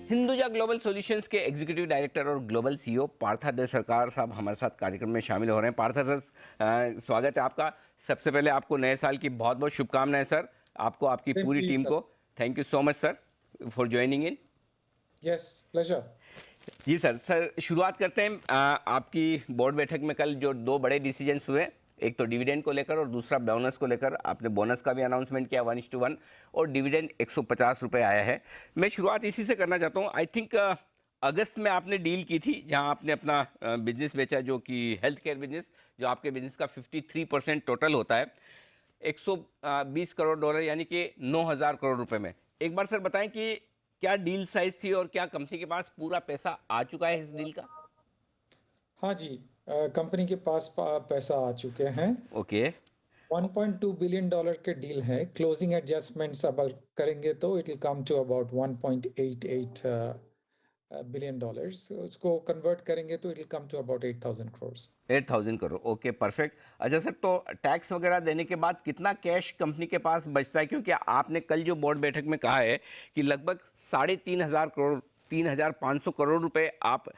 Hinduja global solutions के executive director और global CEO Partha सरकार साहब हमारे साथ कार्यक्रम में शामिल हो रहे हैं। पार्था सर, स्वागत है आपका। सबसे पहले आपको नए साल की बहुत बहुत शुभकामनाएं सर, आपको, आपकी Same पूरी to you, टीम sir. को। Thank you so much sir for joining in. Yes, pleasure. जी सर, शुरुआत करते हैं। आपकी बोर्ड बैठक में कल जो दो बड़े डिसीजंस हुए, एक तो डिविडेंड को लेकर और दूसरा बोनस को लेकर। आपने बोनस का भी अनाउंसमेंट किया 1:1 और डिविडेंड 150 रुपये आया है। मैं शुरुआत इसी से करना चाहता हूँ। आई थिंक अगस्त में आपने डील की थी जहाँ आपने अपना बिजनेस बेचा, जो कि हेल्थ केयर बिजनेस, जो आपके बिजनेस का 53% टोटल होता है, 120 करोड़ डॉलर यानी कि 9,000 करोड़ रुपए में। एक बार सर बताएं कि क्या डील साइज थी और क्या कंपनी के पास पूरा पैसा आ चुका है इस डील का? हाँ जी, कंपनी के पास पैसा आ चुके हैं। ओके। 1.2 बिलियन डॉलर के डील है। क्लोजिंग एडजस्टमेंट्स अब करेंगे तो it will come to about 1.88 billion dollars. उसको कन्वर्ट करेंगे तो it will come to about 8,000 crore. 8,000 crore, okay perfect. अच्छा सर, तो टैक्स वगैरह देने के बाद कितना कैश कंपनी के पास बचता है? क्योंकि आपने कल जो बोर्ड बैठक में कहा है कि लगभग 3,500 करोड़, 3,500 करोड़ रुपए आप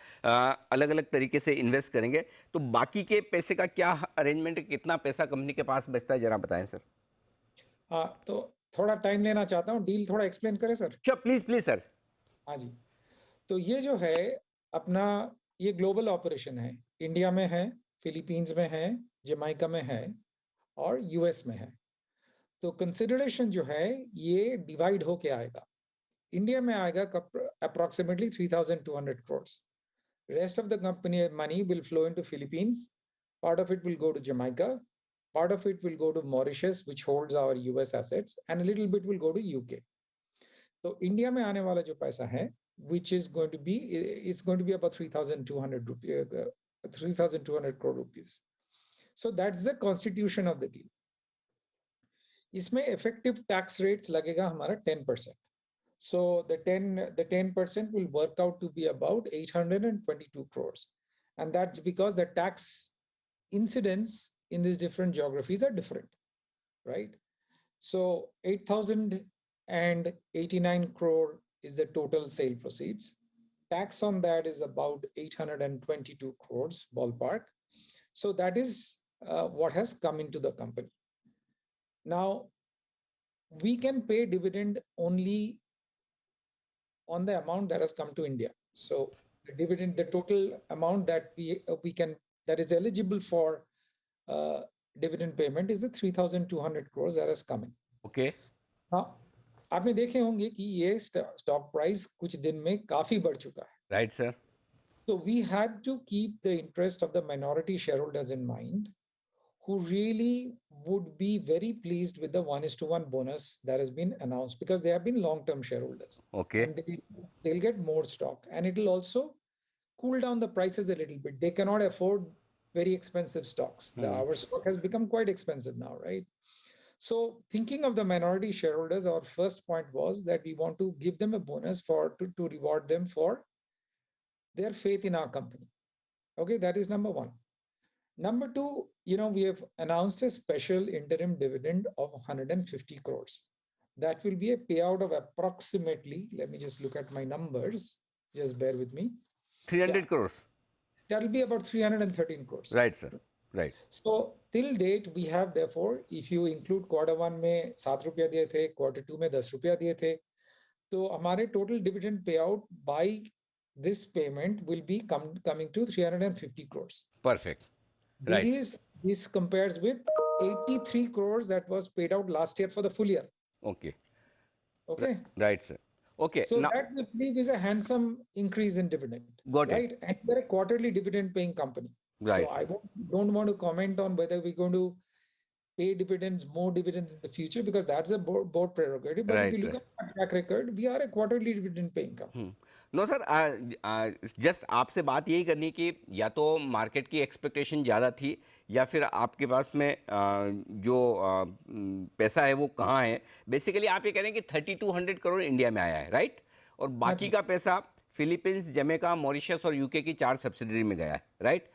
अलग अलग तरीके से इन्वेस्ट करेंगे, तो बाकी के पैसे का क्या अरेंजमेंट है? कितना पैसा कंपनी के पास बचता है, जरा बताएं सर। हाँ, तो थोड़ा टाइम लेना चाहता हूँ, डील थोड़ा एक्सप्लेन करें sir. Sure, please please sir. हाँ जी, तो ये जो है अपना, ये ग्लोबल ऑपरेशन है। इंडिया में है, फिलीपींस में है, जमाइका में है और यूएस में है। तो कंसिडरेशन जो है ये डिवाइड होके आएगा। इंडिया में आएगा approximately 3,200 crore. Rest of the company money will flow into Philippines, part of it will go to Jamaica, part of it will go to Mauritius which holds our US assets and a little bit will go to UK. तो India में आने वाला जो पैसा है which is going to be, it's going to be about 3,200 crore rupees. So that's the constitution of the deal. इसमें effective tax rates लगेगा हमारा 10%. So the 10% will work out to be about 822 crores. And that's because the tax incidence in these different geographies are different, right? So 8,089 crore is the total sale proceeds. Tax on that is about 822 crores ballpark. So that is what has come into the company. Now, we can pay dividend only on the amount that has come to India. So the dividend, the total amount that we can, that is eligible for dividend payment is the 3,200 crores that has come in. Okay. Now, आपने देखे होंगे कि ये stock price कुछ दिन में काफी बढ़ चुका है। Right sir. So we had to keep the interest of the minority shareholders in mind, who really would be very pleased with the 1:1 bonus that has been announced, because they have been long-term shareholders. Okay. And they'll get more stock, and it will also cool down the prices a little bit. They cannot afford very expensive stocks. Our stock has become quite expensive now, right? So thinking of the minority shareholders, our first point was that we want to give them a bonus to reward them for their faith in our company. Okay, that is number one. Number two, we have announced a special interim dividend of 150 crores. That will be a payout of approximately, let me just look at my numbers, just bear with me. 300 crores. That will be about 313 crores. Right sir, right. So till date, we have therefore, if you include Q1 में 7 रुपया दिए थे, Q2 में 10 रुपया दिए थे, तो हमारे total dividend payout by this payment will be coming to 350 crores. Perfect. Right. This compares with 83 crores that was paid out last year for the full year. Okay. Okay. Right sir. Okay So ना। that we believe is a handsome increase in dividend. Got it. Right? And we're a quarterly dividend paying company. Right. So I don't want to comment on whether we're going to pay dividends, more dividends in the future, because that's a board prerogative. But if you look at our track record, we are a quarterly dividend paying company. No sir, just आपसे बात यही करनी कि या तो market की expectation ज़्यादा थी, या फिर आपके पास में जो पैसा है वो कहाँ है। बेसिकली आप ये कह रहे हैं कि 3,200 करोड़ इंडिया में आया है, राइट? और बाकी का पैसा फिलीपींस, जमैका, मॉरिशस और यूके की 4 सब्सिडरी में गया है, राइट?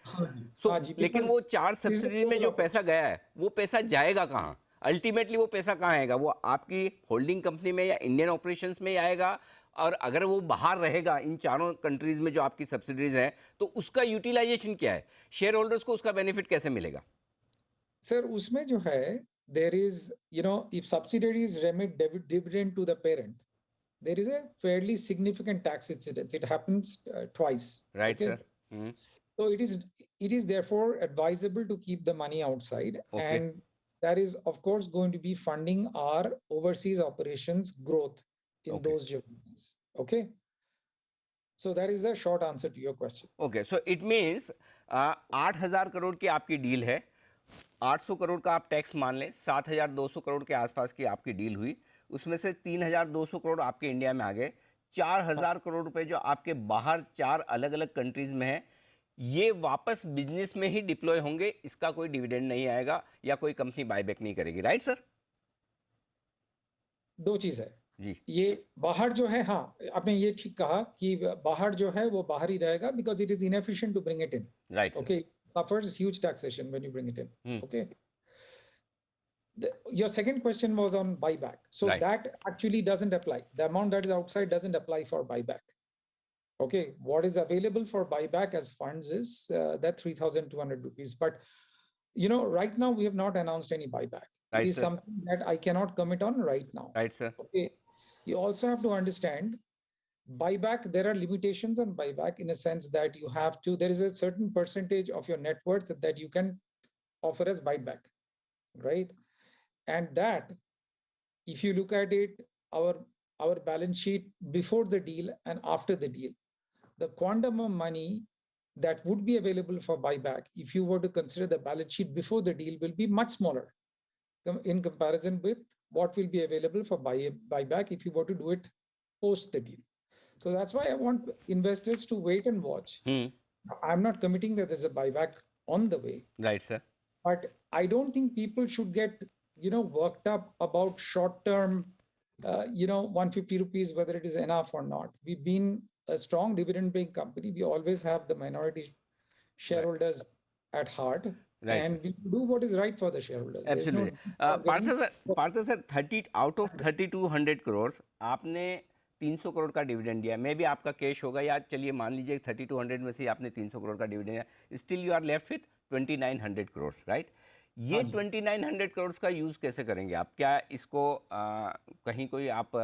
सो लेकिन वो 4 सब्सिडरी में जो पैसा गया है, वो पैसा जाएगा कहाँ? अल्टीमेटली वो पैसा कहाँ आएगा? वो आपकी होल्डिंग कंपनी में या इंडियन ऑपरेशंस में ही आएगा? और अगर वो बाहर रहेगा इन चारों कंट्रीज में जो आपकी सब्सिडीज हैं, तो उसका यूटिलाइजेशन क्या है, शेयर होल्डर्स को उसका बेनिफिट कैसे मिलेगा? सर उसमें जो है, there is if subsidiaries remit dividend to the parent, there is a fairly significant tax incidence. It happens twice. Right Okay, sir. Hmm. so it is therefore advisable to keep the money outside, okay. and that is of course going to be funding our overseas operations growth in okay. those geographies. Okay, so that is the short answer to your question. Okay, so it means 8,000 crore की आपकी deal है, 800 करोड़ का आप tax मान लें, 7,200 करोड़ के आसपास की आपकी डील हुई, उसमें से 3,200 करोड़ आपके इंडिया में आ गए, 4,000 करोड़ रुपए जो आपके बाहर चार अलग अलग कंट्रीज में है, ये वापस बिजनेस में ही डिप्लॉय होंगे, इसका कोई डिविडेंड नहीं आएगा या कोई कंपनी बायबैक नहीं करेगी, राइट सर? दो चीज है, जी। ये बाहर जो है, हाँ आपने ये ठीक कहा कि बाहर जो है वो बाहर ही रहेगा, because it is inefficient to bring it in. Right sir. Okay, suffers huge taxation when you bring it in. Hmm. Okay. Your second question was on buyback. So Right. that actually doesn't apply. The amount that is outside doesn't apply for buyback. Okay. What is available for buyback as funds is that 3,200 rupees. But right now we have not announced any buyback. It right is sir. something that I cannot commit on right now. Right sir. Okay. You also have to understand buyback, there are limitations on buyback in a sense that there is a certain percentage of your net worth that you can offer as buyback, right? And that, if you look at it, our balance sheet before the deal and after the deal, the quantum of money that would be available for buyback, if you were to consider the balance sheet before the deal, will be much smaller in comparison with what will be available for buyback if you were to do it post the deal. So that's why I want investors to wait and watch. I'm not committing that there's a buyback on the way, right sir. but I don't think people should get worked up about short-term, 150 rupees, whether it is enough or not. We've been a strong dividend-paying company. We always have the minority shareholders at heart, Right, and we do what is right for the shareholders. There's no absolutely. Parth sir 30 out of 3,200 crore आपने 300 करोड़ का dividend दिया, मे भी आपका cash होगा, या चलिए मान लीजिए 3,200 में से आपने 300 करोड़ का डिविडेंड दिया, still you are left with 2,900 crore, right? ये 2,900 करोड़ का यूज़ कैसे करेंगे आप? क्या इसको कहीं कोई आप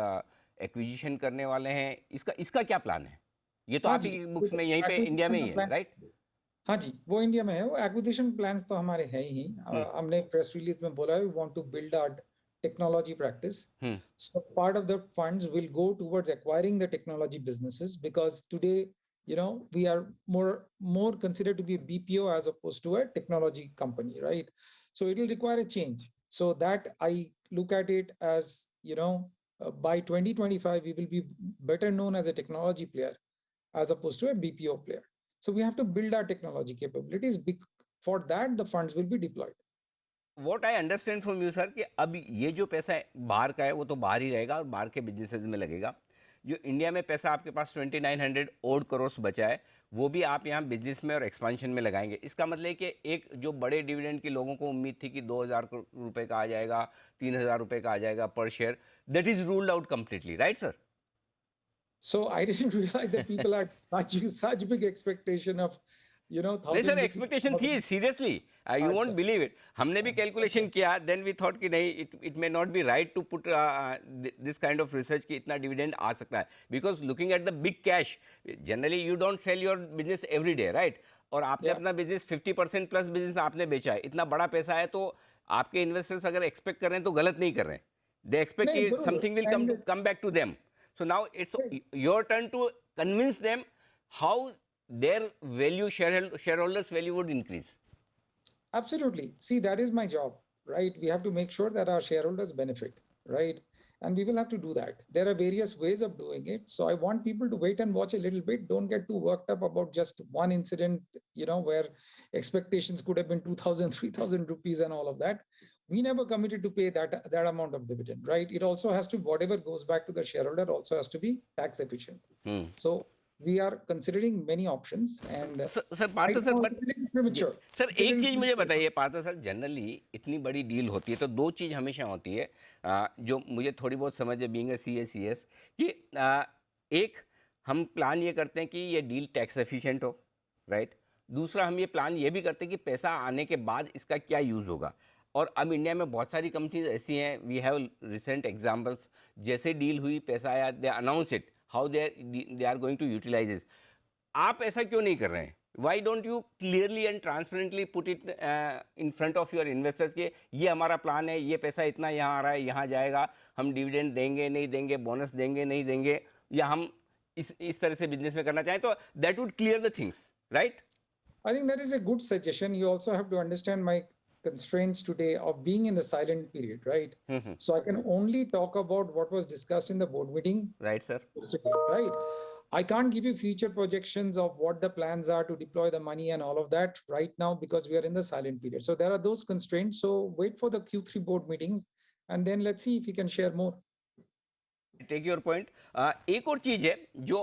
एक्विजिशन करने वाले हैं? इसका इसका क्या प्लान है? ये तो हाँ आप जी, ही बुक्स में यहीं पे इंडिया में ही है, राइट? हाँ जी, वो इंडिया में है। वो एक्विजिशन प्लान्स तो हमारे हैं ही। हमने प्रेस रिलीज में बोला है, we want to build our technology practice. So part of the funds will go towards acquiring the technology businesses, because today, we are more considered to be a BPO as opposed to a technology company, right? So it will require a change. So that I look at it as, by 2025, we will be better known as a technology player as opposed to a BPO player. So we have to build our technology capabilities. For that, the funds will be deployed. What I understand from you sir कि अब ये जो पैसा बाहर का है वो तो बाहर ही रहेगा और बाहर के बिजनेसेस में लगेगा, जो इंडिया में पैसा आपके पास 2,900 ओड करोड़ बचा है वो भी आप यहाँ बिजनेस में और एक्सपांशन में लगाएंगे। इसका मतलब है कि एक जो बड़े डिविडेंड की लोगों को उम्मीद थी कि 2,000 रुपये का आ जाएगा, 3,000 रुपये का आ जाएगा पर share, that is ruled out completely, right sir? So I didn't realize that people had such big expectation of, नहीं सर, 1,000 एक्सपेक्टेशन थी, seriously you won't believe it. हमने भी कैलकुलेशन किया, देन वी थॉट कि नहीं, it may not be right to put this kind of research कि इतना dividend आ सकता है, because looking at the big cash, generally you don't sell your business every day, right? और आपने अपना बिजनेस 50% प्लस बिजनेस आपने बेचा है, इतना बड़ा पैसा है, तो आपके इन्वेस्टर्स अगर एक्सपेक्ट कर रहे हैं तो गलत नहीं कर रहे हैं, दे एक्सपेक्ट कि something will come back to them. So now it's your turn to convince them how their value, shareholders value would increase. Absolutely. See, that is my job, right? We have to make sure that our shareholders benefit, right? And we will have to do that. There are various ways of doing it. So I want people to wait and watch a little bit. Don't get too worked up about just one incident, where expectations could have been 2,000, 3,000 rupees and all of that. We never committed to pay that amount of dividend, right? It also has to, whatever goes back to the shareholder also has to be tax efficient. So we are considering many options, and sir Parth sir, but sir एक चीज़ मुझे बताइए Partha sir, generally इतनी बड़ी deal होती है तो दो चीज़ हमेशा होती है जो मुझे थोड़ी बहुत समझ है बीइंग ए CA CS, कि एक हम प्लान ये करते हैं कि ये डील टैक्स एफिशिएंट हो, राइट। दूसरा हम ये प्लान ये भी करते हैं कि पैसा आने के बाद इसका क्या यूज़ होगा। और अब इंडिया में बहुत सारी कंपनीज ऐसी हैं, वी हैव रिसेंट एग्जांपल्स, जैसे डील हुई पैसा आया, they announce it how they are going to utilize it. आप ऐसा क्यों नहीं कर रहे हैं? Why don't you clearly and transparently put it in front of your investors के ये हमारा प्लान है, ये पैसा इतना यहाँ आ रहा है, यहाँ जाएगा, हम डिविडेंड देंगे नहीं देंगे, बोनस देंगे नहीं देंगे, या हम इस तरह से बिजनेस में करना चाहें, तो that would clear the things, right? I think that is a good suggestion. You also have to understand my constraints today of being in the silent period, right? So I can only talk about what was discussed in the board meeting right sir. yesterday, right? I can't give you future projections of what the plans are to deploy the money and all of that right now because we are in the silent period. So there are those constraints. So wait for the Q3 board meetings and then let's see if we can share more. Take your point. एक और चीज़ है जो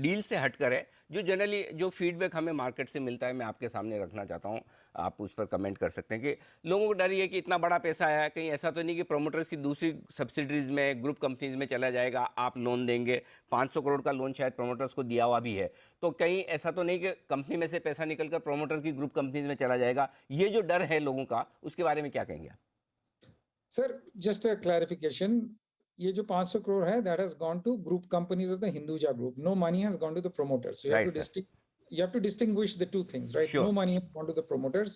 deal से हटकर है, जो generally जो feedback हमें मार्केट से मिलता है, मैं आपके सामने रखना चाहता हूँ, आप उस पर कमेंट कर सकते हैं कि लोगों को डर ये है कि इतना बड़ा पैसा आया है, कहीं ऐसा तो नहीं कि प्रोमोटर्स की दूसरी सब्सिडरीज में, ग्रुप कंपनीज में चला जाएगा, आप लोन देंगे, 500 करोड़ का लोन शायद प्रोमोटर्स को दिया हुआ भी है, तो कहीं ऐसा तो नहीं कि कंपनी में से पैसा निकलकर प्रोमोटर की ग्रुप कंपनीज में चला जाएगा। ये जो डर है लोगों का, उसके बारे में क्या कहेंगे आप? Sir, just a clarification. ये जो 500 crore है, that has gone to group companies of the Hinduja group. No money has gone to the promoters. So Right, sir. you have to distinguish the two things, right? Sure. No money has gone to the promoters,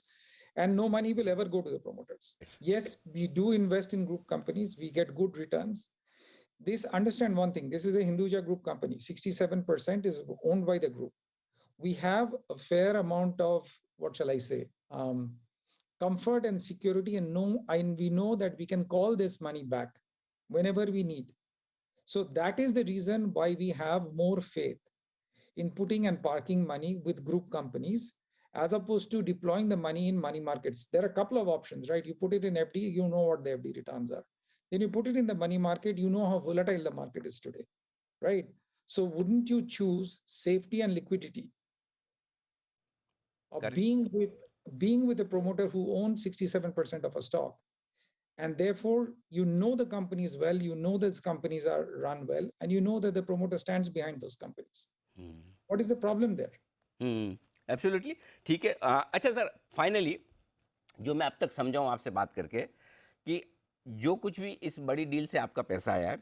and no money will ever go to the promoters. Yes, we do invest in group companies. We get good returns. Understand one thing. This is a Hinduja group company. 67% is owned by the group. We have a fair amount of, what shall I say, comfort and security, and we know that we can call this money back whenever we need. So that is the reason why we have more faith in putting and parking money with group companies as opposed to deploying the money in money markets. There are a couple of options, right? You put it in FD, you know what the FD returns are. Then you put it in the money market, you know how volatile the market is today, right? So wouldn't you choose safety and liquidity of being with a promoter who owns 67% of a stock? And therefore, you know the companies well, you know those companies are run well, and you know that the promoter stands behind those companies. What is the problem there? Absolutely ठीक है। अच्छा sir, finally जो मैं अब तक समझा हूँ आपसे बात करके, कि जो कुछ भी इस बड़ी डील से आपका पैसा आया है,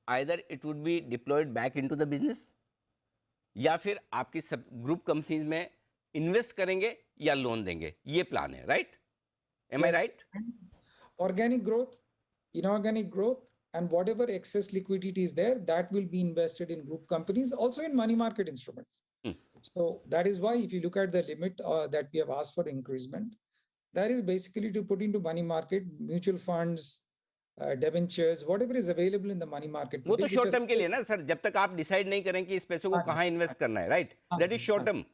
either it would be diploid back into the business, या फिर आपकी सब ग्रुप कंपनीज में इन्वेस्ट करेंगे या लोन देंगे, ये प्लान है, right? M I right? Organic growth, inorganic growth, and whatever excess liquidity is there, that will be invested in group companies, also in money market instruments. So that is why if you look at the limit that we have asked for increasement, that is basically to put into money market, mutual funds, debentures, whatever is available in the money market. वो तो short term के लिए ना sir, जब तक आप decide नहीं करें कि इस पैसे को कहाँ इन्वेस्ट करना है, right? That is short term.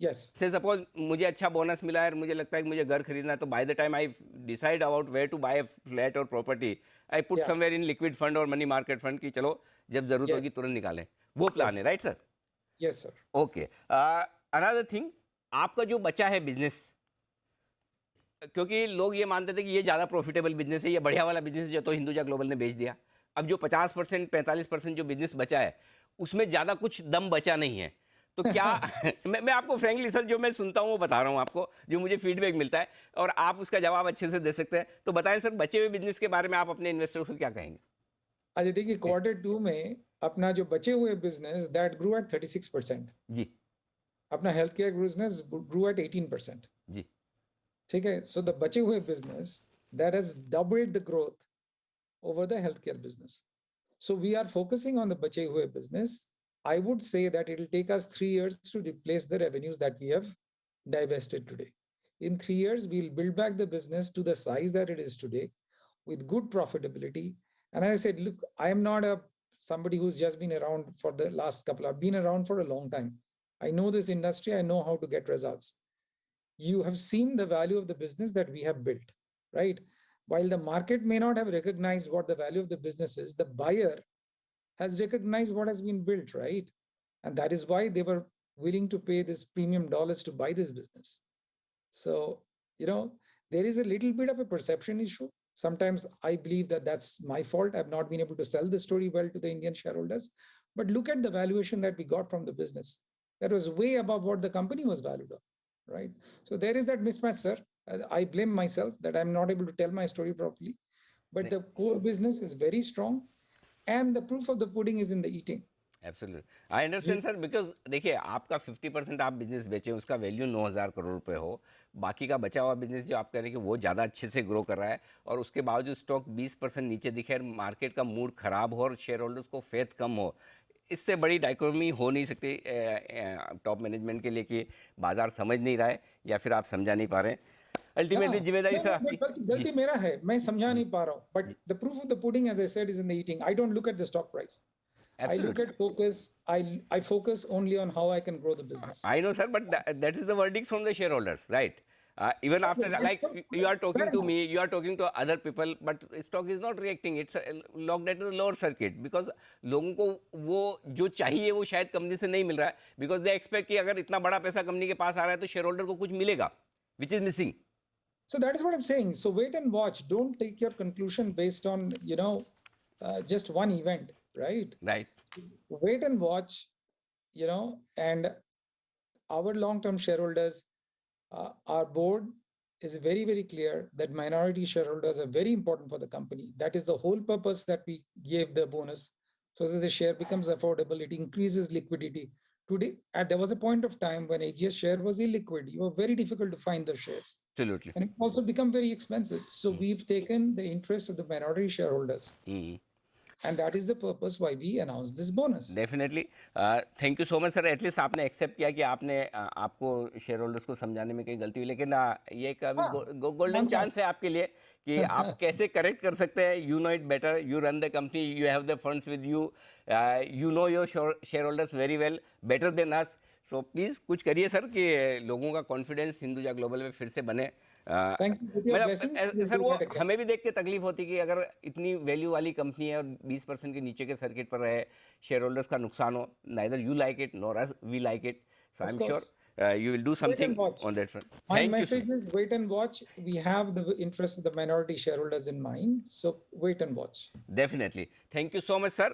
Yes. से सपोज मुझे अच्छा बोनस मिला है और मुझे लगता है कि मुझे घर खरीदना है, तो by the time I decide about where to buy flat और property, I put somewhere in liquid fund और मनी मार्केट फंड की चलो जब जरूरत होगी तुरंत निकालें, वो प्लान है, right sir? Yes sir. Okay, another thing, आपका जो बचा है बिजनेस, क्योंकि लोग ये मानते थे कि ये ज़्यादा प्रॉफिटेबल बिजनेस है, ये बढ़िया वाला बिजनेस है, जो तो हिंदुजा ग्लोबल ने बेच दिया। अब जो 50% 45% जो बिजनेस बचा है, उसमें ज़्यादा कुछ दम बचा नहीं है, तो क्या मैं आपको फ्रेंकली सर जो मैं सुनता हूँ वो बता रहा हूँ आपको, जो मुझे फीडबैक मिलता है, और आप उसका जवाब अच्छे से दे सकते हैं, तो बताएं सर, बचे हुए बिजनेस के बारे में आप अपने इन्वेस्टर्स को क्या कहेंगे? अच्छा देखिए, Q2 में अपना जो बचे हुए बिजनेस दैट ग्रू एट 36%। जी। अपना हेल्थ केयर बिजनेस ग्रू एट 18%। जी। ठीक है, सो द बचे हुए business that has doubled the growth over the healthcare business. So we are focusing on the bache hue business. I would say that it will take us 3 years to replace the revenues that we have divested today. In 3 years, we'll build back the business to the size that it is today with good profitability. And I said, look, I am not somebody who's just been around for the last couple. I've been around for a long time. I know this industry. I know how to get results. You have seen the value of the business that we have built, right? While the market may not have recognized what the value of the business is, the buyer has recognized what has been built, right? And that is why they were willing to pay this premium dollars to buy this business. So, there is a little bit of a perception issue. Sometimes I believe that that's my fault. I've not been able to sell the story well to the Indian shareholders. but look at the valuation that we got from the business. That was way above what the company was valued on, right? So there is that mismatch, sir. I blame myself that I'm not able to tell my story properly, but the core business is very strong, and the proof of the pudding is in the eating. Absolute I understand sir because देखिए आपका 50% आप business बेचें उसका value 9,000 crore रुपए हो, बाकी का बचा हुआ बिजनेस जो आप कह रहे हैं कि वो ज़्यादा अच्छे से ग्रो कर रहा है और उसके बावजूद स्टॉक 20% नीचे दिखे और मार्केट का मूड खराब हो और शेयर होल्डर्स को फेथ कम हो, इससे बड़ी डाइकोटोमी हो नहीं सकती टॉप मैनेजमेंट के लिए कि बाजार समझ नहीं रहा है या फिर आप समझा नहीं पा रहे हैं। अल्टीमेटली जिम्मेदारी सर आपकी। गलती मेरा है, मैं समझा नहीं पा रहा हूँ, but the proof of the pudding as I said is in the eating. I don't look at the stock price. I look at focus. I focus only on how I can grow the business. I know, sir, but that is the verdict from the shareholders, right? Even Sir, after, like, you are talking to me, you are talking to other people, but stock is not reacting. It's locked at the lower circuit because लोगों को वो जो चाहिए वो शायद company से नहीं मिल रहा है, because they expect कि अगर इतना बड़ा पैसा कंपनी के पास आ रहा है तो shareholder को कुछ मिलेगा, which is missing. So that is what I'm saying. So wait and watch. Don't take your conclusion based on just one event, right? Right. Wait and watch, and our long-term shareholders, our board is very, very clear that minority shareholders are very important for the company. That is the whole purpose that we gave the bonus, so that the share becomes affordable. It increases liquidity. Today, there was a point of time when AGS share was illiquid. You were very difficult to find the shares. Absolutely. And it also become very expensive. So we've taken the interest of the minority shareholders. And that is the purpose why we announced this bonus. Definitely thank you so much sir, at least आपने accept किया कि आपने आपको share holders को समझाने में कहीं गलती हुई, लेकिन ये एक अभी गोल्डन चांस है आपके लिए कि आप कैसे करेक्ट कर सकते हैं. You know it better, you run the company, you have the funds with you, you know your share holders very well, better than us. So please कुछ करिए सर कि लोगों का कॉन्फिडेंस हिंदुजा ग्लोबल में फिर से बने. सर वो हमें भी देख के तकलीफ होती कि अगर इतनी वैल्यू वाली कंपनी है और 20% के नीचे के सर्किट पर रहे, शेयर होल्डर्स का नुकसान हो, neither you like it nor us we like it. So I am sure you will do something on that front. My message is wait and watch. We have the interest of the minority shareholders in mind, so wait and watch. Definitely. Thank you so much sir.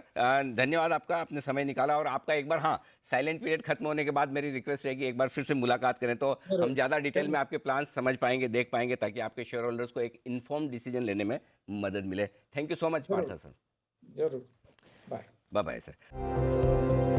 धन्यवाद आपका, आपने समय निकाला. और आपका एक बार हाँ silent period खत्म होने के बाद मेरी रिक्वेस्ट रहेगी एक बार फिर से मुलाकात करें तो हम ज़्यादा डिटेल में आपके प्लान समझ पाएंगे, देख पाएंगे, ताकि आपके शेयर होल्डर्स को एक इन्फॉर्म डिसीजन लेने में मदद मिले. Thank you so much Partha sir. जरूर. बाय. Bye bye sir.